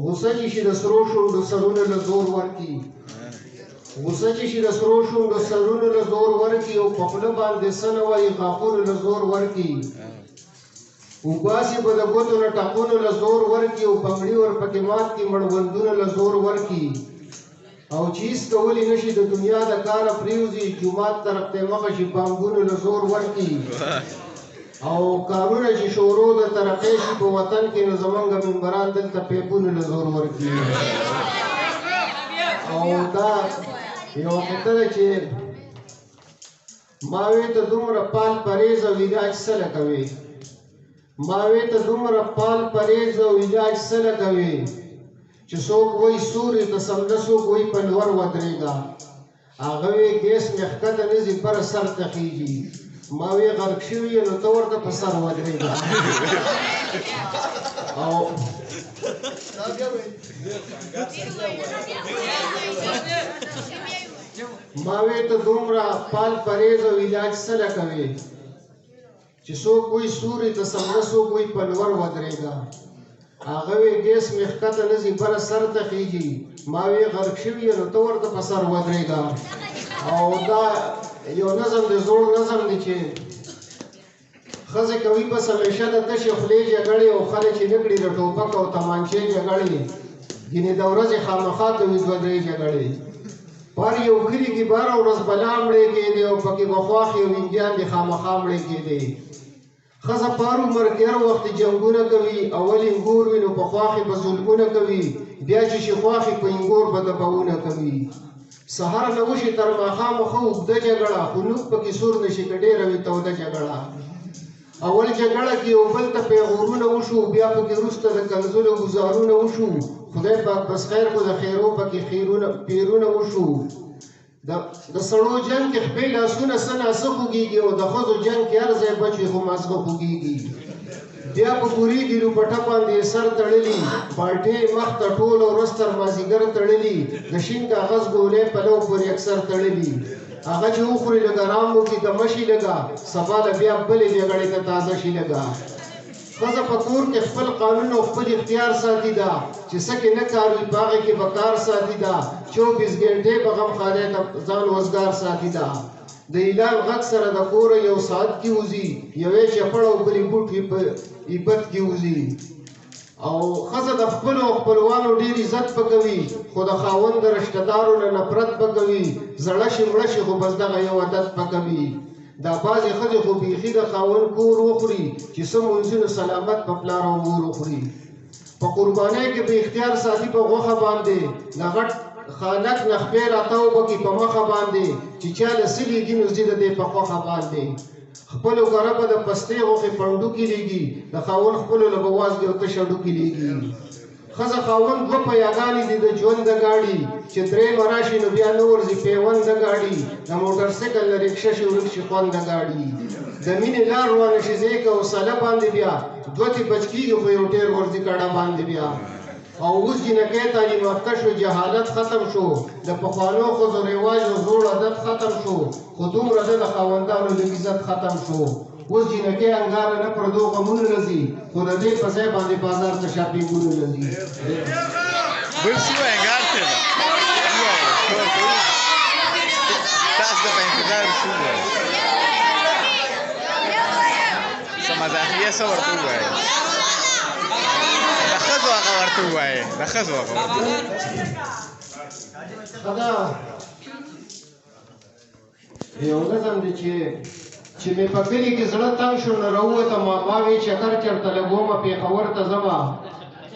غوسه چې شي د سرو شونډو سرونه له زور ورکي غوسه چې شي د سرو شونډو سرونه له زور ورکي او په خوله باندې څه نه وایي غاښونو له زور ورکي وباسي به د ګوتو له ټقونو له زور ورکي او بنګړي ورپکې مات کړي مړوندونه له زور ورکي او چې هېڅ کولی نه شي د دنیا د کاره پرېوځي جومات طرف ته مخه شي بانګونو له زور ورکي او کارونه چې شورو د ترقۍ شي په وطن کې نو زمونږ ممبران دلته پیپونو له زور ورکي او دا یوه خطه ده چې ما وې ته دومره پال پرهیز او علاج څه له کوې ما وې ته دومره پال پرهیز او علاج څه له کوې چې څوک وایي سوري ته سمده څوک وایي په لور ودرېږه هغه وی ګیس مې ښکته نه ځي بره سر ته خیږي ما وی غرق شوي یې نو ته ورته په سر ودرېږه او ما وی ته دومره پال پرهیز او علاج څه له کوې چې څوک وایي سوري ته سمده څوک وایي په لور ودرېږه هغه وی ګیس مې ښکته نه ځي بره سر ته خیږي ما وی غرق شوي یې نو ته ورته په سر ودرېږه او دا یو نظم دی زوړ نظم دی چې ښځې کوي بس همیشه د تشې خولې جګړې او خلک چې نه کړي د ټوپک او تمانچې جګړې ګینې د ورځې خامخا کوي دوه درې جګړې پر یو کلي کې باره ورځ بلا مړې کېدې او پکې به خواښې او انډیان دې خامخا مړې کېدې ښځه پار عمر کې هر وخت جنګونه کوي اول انګور وي نو په خواښې به ظلمونه کوي بیا چې شي خواښې په انګور به دباونه کوي سهار نه وشي تر ماښامه ښه اوږده جګړه خو نوک پکې سور نه شي که ډېره وي توده جګړه اول جګړه کې یو بل ته پیغورونه وشو بیا پکې وروسته د کنځلو ګزارونه وشو خدای پاک بس خیر کو د خیرو پکې پیرونه وشو د سړو جنګ کې خپې لاسونه څه ناڅه خوږېږي او د ښځو جنګ کې هر ځای بچ وي خو مازغه خوږېږي بیا په پوري ګیرو پټه باندې سر تړلي بالټې مخ ته ټول ورځ تر مازدیګر تړلي د شین کاغذ ګولۍ پلو پورې اکثر تړلي هغه چې وخوري لږه رام وکړي دمه شي لږه سبا له بیا بلې جګړې ته تازه شي لږه ښځه په کور کې خپل قانون او خپل اختیار ساتي ده چې څه کې نه کار وي په هغې کې به کار ساتي ده 24 ګنټې به غمخانۍ ته ځان وزګار ساتي ده د اعلان غږ سره د کوره یو ساعت کې وځي یوې چپړ او بلې بوټ په عبت کې وځي او ښځه د خپلو خپلوانو ډېر عزت به کوي خو د خاوند د رشتهدارو نه نفرت به کوي زړه شي مړه شي خو بس دغه یو عادت به کوي دا بعضې ښځې خو بیخي د خاوند کور وخوري چې څه مونځونه سلامت په پلار او مور وخوري په قربانۍ کې به اختیار ساتي په غوښه باندې د غټ خانک نخبې راتاو به کړي په مخه باندې چې چا له څه لېږي نو ځي د دې په خوښه باندې خپلو کره به د پستې غوښې پنډوکې لېږي د خاوند خپلو له به وازګې او تشه ډوکې لېږي ښځه خاوند دوه پیاګانې دي د ژوند د ګاډي چې درېیمه راشي نو بیا نه ورځي پیوند د ګاډي د موټرسایکل نه رکشه شي ورک شي خوند د ګاډي د مینې لار روانه شي ځای که حوصله باندې بیا دوه تې بچ کېږي خو یو ډېر ورځي کډه باندې بیا او اوس جنکۍ تعلیم یافته شو جهالت ختم شو د پخوانو ښځو رواج او زوړ عادت ختم شو خو دومره ده د خاوندانو لږ عزت ختم شو اوس جنکۍ انګاره نه پردو غمونه نه ځي خو د دې په ځای باندې بازار ته شاپینګونه نه ځي بل څه وایي انګار ته ده تاسو د په انتظار شو وایي څه مزاحیه څه ورته ووایي د ښځو هغه ورته ووایي د ښځو هغه ورته یو نظم دی چې مې په کلي کې زړه تنګ شو نو راووتم ما وی چکر چرته لګومه پېښور ته ځمه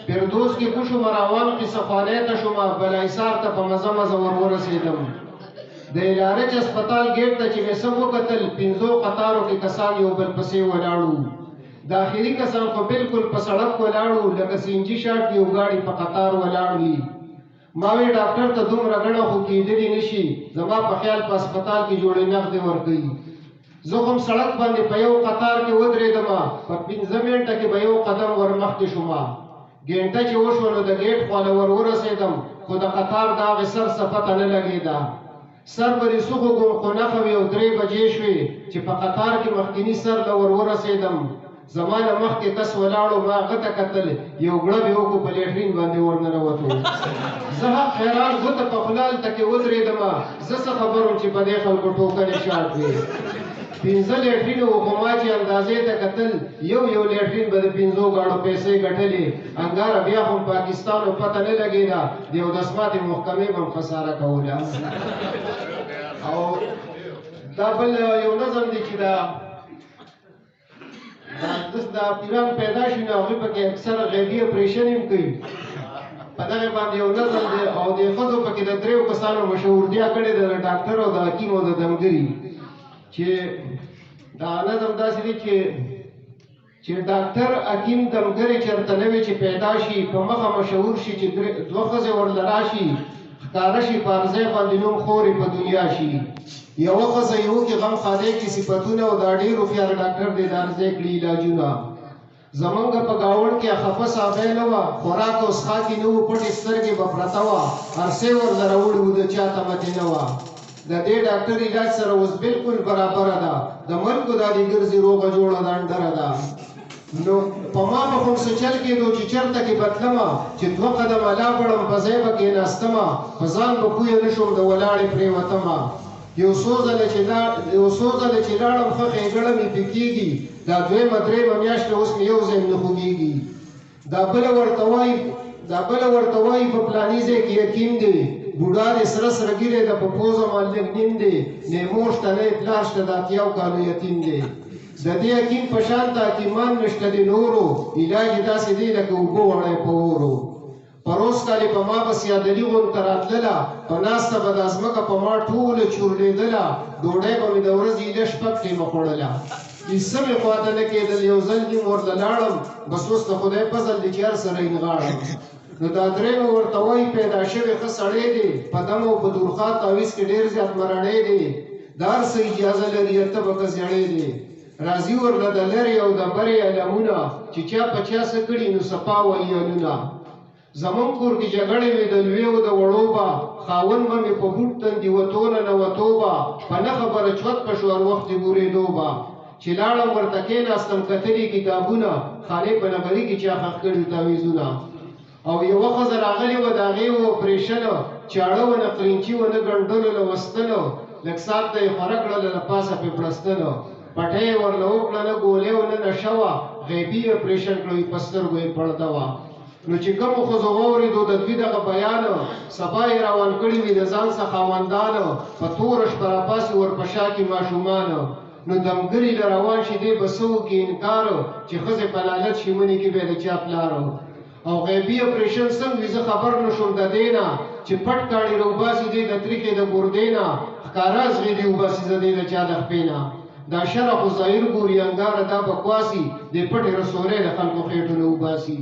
فردوس کې پوه شومه روان قصه خوانی ته شومه بلاحصار ته په مزه مزه ورورسېدم د الارچ هسپتال ګیټ ته چې مې څه وکتل 5 قطارو کې کسان یو بل پسې ولاړو داخلي کسان خو بالکل په سړک ولاړو لکه سینجي شاټ یو ګاډي په قطار ولاړ وي ما وی ډاکټر ته دومره ګڼه خو کېدلی نه شي زما په خیال په هسپتال کې جوړې نغدې ورکوي زه هم سړک باندې په یو قطار کې ودرېدمه په 15 منټه کې به یو قدم ور مخکې شومه ګنټه چې وشوه نو د ګیټ خواله ور ورسېدم خو د قطار د هغې سر څه پته نه لګېده سر به دې سوخوږم خو نښه وې او 3 بجې شوې چې په قطار کې مخکیني سر له ور ورسېدم زمانه مخکې کس ولاړو ما هغه ته کتل یو ګړب یې وکړو په لیټرین باندې ورننوتو زه حق حیران ګوته په خوله هلته کې ودرېدم زه څه خبر وم چې په دې خلکو ټوکنې شاټ وي 15 لیټرین وو خو ما چې اندازې ته کتل یو لیټرین به د 15 ګاڼو پیسې ګټلې انګاره بیا خو پاکستان او پته نه لګېده د یو دسماتې محکمې به هم خساره کوله او دا بل یو نظم دی چې دا پیران پیدا شي نو هغوی پکې اکثره غیبي اپریشن هم کوي په دغه باندې یو نظم دی او د ښځو پکې د 3 کسانو مشهورتیا کړې ده د ډاکټر او د حکیم او د دمګري چې دا نظم داسې دی چې ډاکټر حکیم دمګري چېرته نه وي چې پیدا شي په مخه مشهور شي چې 2 ښځې ورله راشي ښکاره شي په هر ځای باندې نوم خورې په دنیا شي یوه ښځه یې وکړي غم خادی کې صفتونه او دا ډېر هوښیار ډاکټر دی د هر ځای کړي علاجونه زمونږ په ګاونډ کې خفه صابی نه وه خوراک او څښاک یې نه وو پټې سترګې به پرته وه هر څه ورله راوړي وو د چا تمتې نه وه د دې ډاکټر علاج سره اوس بالکل برابره ده د ملکو دا دې ګرځي روغه جوړه ده انډره ده نو په ما به خو څه چل کېدو چې چېرته کې بتلمه چې 2 قدمه لا بړم په ځای به کېناستمه په ځان به پویه نه شوم د ولاړې پرېوتمه یو څو ځله چې لاړم ښه ښېګړه مې پې کېږي دا 2 3 میاشتې اوس مې یو ځای نه خوږېږي دا بله ورته وایي په پلاني ځای کې یقین دی بوډا دې سره سره ګیرې ده په پوزه باندې نیم دی نه مور شته نه پلار شته د 80 کالو یتیم دی د دې حکیم په شان ته حکیمان نشته د نورو علاج یې داسې دی لکه اوبه وړی په اورو پروس کالې په ما بس یادلي غونته راتلله په ناسته به دا ځمکه په ما ټوله چورلېدله ډوډۍ به مې د ورځې ایله 6 ټیمه خوړله هېڅ مې خواته نه کېدل یو ځل نیم ورته لاړم بس اوس د خدای فضل دی چې هر سره یې نغاړم نو دا درېیمه ورته وایي پیدا شوی ښه سړی دی په دم او په دورخات تعویض کې ډېر زیات مرړی دی د هر څه اجازه لري هلته به که زیړی دی راځي ورله د لرې او د برې علمونه چې چا په چا څه کړي نو صفا وایي علونه زمونږ کور کې جګړې وې د لویو د وړو به خاوند به مې په بوټ تندي وتو نه نوتو به په نه خبره چوت په شو هر وخت یې ګورېدو به چې لاړم ورته کېناستم کتلي کتابونه خانې په نغري کې چا ښخ کړي تعویضونه او یوه ښځه راغلې وه د هغې و اپریشن چاړه ونه قرینچي ونه ګنډلو له وستلو لږ ساعت ته یې خوره کړله له پاسه پې پړستلو پټۍ یې ورله وکړه نه ګولۍ و نه نشه وه غیبي اپریشن کړو یې په سترګو یې پړده وه نو چې کومو ښځو واورېدو د دوی دغه بیان سبا یې روان کړي وي د ځان څخه خاوندان په توره شپه راپاسې ورپشا کې ماشومان نو دمګري له روان شي دی به څه وکړي انکار چې ښځې په لالت شي منې کې به یې د چا پلار او غیبي اپریشن څنګه وي زه خبر نه شوم د دې نه چې پټ کاڼي راوباسي دی د تریخې د ګردې نه ښکاره زغېدي وباسي زه دی د چا د خپې نه دا شرع خو ظاهر ګوري انګاره دا بکواسي د پټې رسولۍ د خلکو خېټو نه وباسي